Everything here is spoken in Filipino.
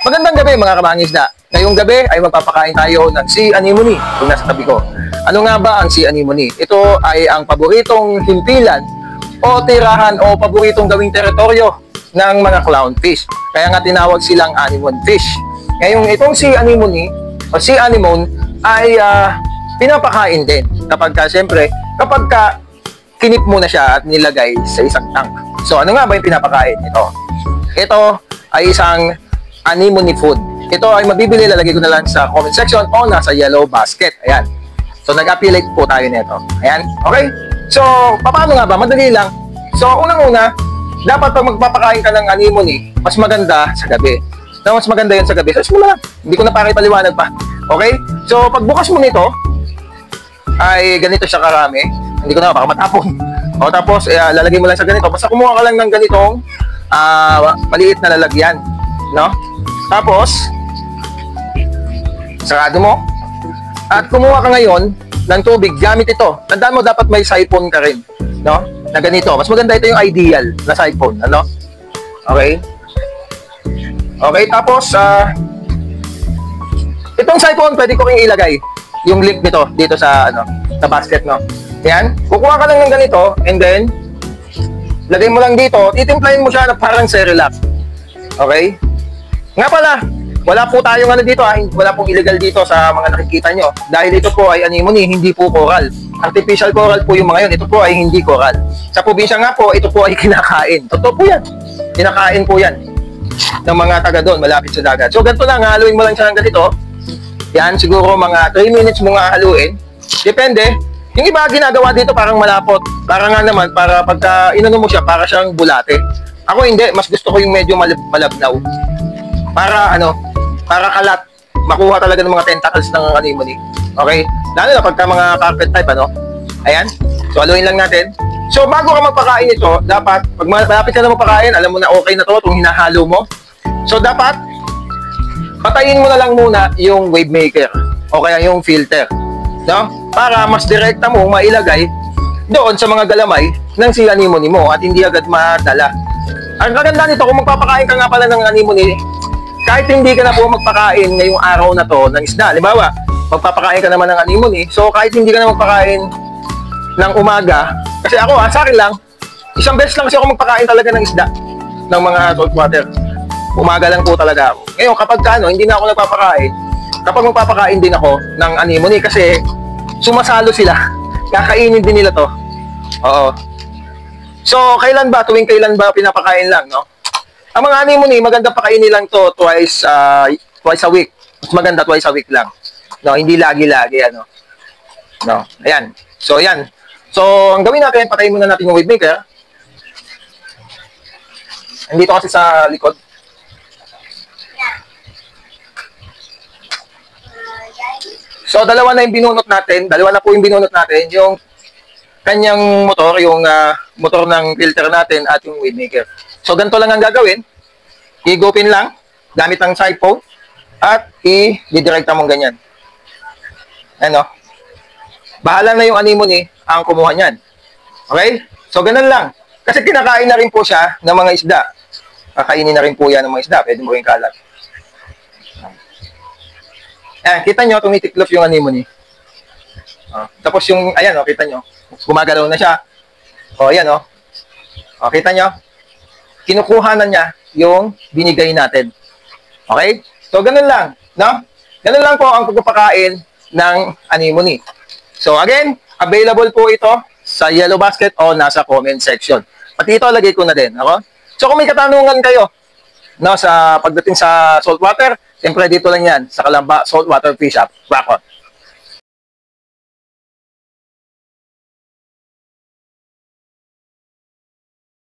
Magandang gabi mga kamangisda. Ngayong gabi ay magpapakain tayo ng sea anemone kung nasa tabi ko. Ano nga ba ang sea anemone? Ito ay ang paboritong himpilan o tirahan o paboritong gawing teritoryo ng mga clownfish. Kaya nga tinawag silang anemone fish. Ngayong itong sea anemone o sea anemone ay pinapakain din siyempre kapag kinip mo na siya at nilagay sa isang tank. So ano nga ba yung pinapakain? Ito ay isang anemone food. Ito ay mabibili, lalagay ko na lang sa comment section o nasa yellow basket. Ayan. So, nag-affiliate po tayo nito. Ayan. Okay? So, paano nga ba? Madali lang. So, unang-una, dapat pag magpapakain ka ng anemone, mas maganda sa gabi. Mas maganda yun sa gabi. So, simula lang. Hindi ko na paliwanag pa. Okay? So, pagbukas mo nito, ay ganito siya karami. Hindi ko na, baka matapon. O, tapos, lalagay mo lang sa ganito. Basta kumuha ka lang ng ganitong maliit na lalagyan. No? Tapos, sarado mo. At kumuha ka ngayon ng tubig gamit ito. Tandaan mo, dapat may siphon ka rin. No? Na ganito. Mas maganda ito yung ideal na siphon. Ano? Okay? Okay, tapos, itong siphon, pwede ko rin ilagay yung lip nito dito sa, sa basket, no? Yan. Kukuha ka lang ng ganito, and then, lagay mo lang dito, titimplahin mo siya na parang Cerelac. Okay? Nga pala, wala po tayong dito wala pong illegal dito sa mga nakikita nyo. Dahil ito po ay anemone, hindi po coral. Artificial coral po yung mga yun. Ito po ay hindi coral. Sa probinsya nga po, ito po ay kinakain. Totoo po yan. Kinakain po yan ng mga taga doon, malapit sa dagat. So ganito lang, haluin mo lang siya ng ganito. Yan, siguro mga 3 minutes mo nga haluin. Depende. Yung iba ginagawa dito parang malapot. Para nga naman, para pagka inano mo siya, para siyang bulate. Ako hindi, mas gusto ko yung medyo malabnaw. Para para kalat, makuha talaga ng mga tentacles ng anemone. Okay? Lalo na pagka mga carpet type, Ayan. So, haluin lang natin. So, bago ka magpakain ito, dapat, pag malapit ka na magpakain, alam mo na okay na to, itong hinahalo mo. So, dapat, patayin mo na lang muna yung wave maker o kaya yung filter. No? Para mas direkta mo mailagay doon sa mga galamay ng sea anemone mo at hindi agad madala. Ang kaganda nito, kung magpapakain ka nga pala ng anemone, kahit hindi ka na po magpakain ngayong araw na to ng isda, halimbawa, magpapakain ka naman ng anemone, so kahit hindi ka na magpakain ng umaga, kasi ako sa akin lang, isang beses lang kasi ako magpakain talaga ng isda, ng mga saltwater. Umaga lang po talaga ako. Ngayon, kapag hindi na ako nagpapakain, kapag magpapakain din ako ng anemone, kasi sumasalo sila, kakainin din nila to. Oo. So, tuwing kailan ba pinapakain lang, no? Ang mga anemone, maganda pakainin lang to twice a week. Mas maganda twice a week lang. No, hindi lagi-lagi, No, ayan. So, ayan. So, ang gawin natin, patayin muna natin yung wave maker. Andito kasi sa likod. So, dalawa na po yung binunot natin. Yung kanyang motor, yung motor ng filter natin at yung wave maker. So, ganito lang ang gagawin. I-gopin lang, gamit ang siphon, at i-didirekta mong ganyan. Bahala na yung anemone ang kumuha niyan. Okay? So, ganun lang. Kasi kinakain na rin po siya ng mga isda. Kakainin na rin po yan ng mga isda. Pwede mo rin kalat. Ayan, kita nyo, tumitiklop yung anemone. Tapos yung, ayan, kita nyo, gumagalaw na siya. Ayan, kita nyo, kinukuha na niya yung binigay natin. Okay? So, ganun lang, no? Ganun lang po ang pagpapakain ng anemone. So, again, available po ito sa yellow basket o nasa comment section. Pati ito, lagay ko na din. Ako? So, kung may katanungan kayo, no, sa pagdating sa saltwater, siyempre dito lang yan, sa Kalamba Saltwater Fish Shop, Bacor.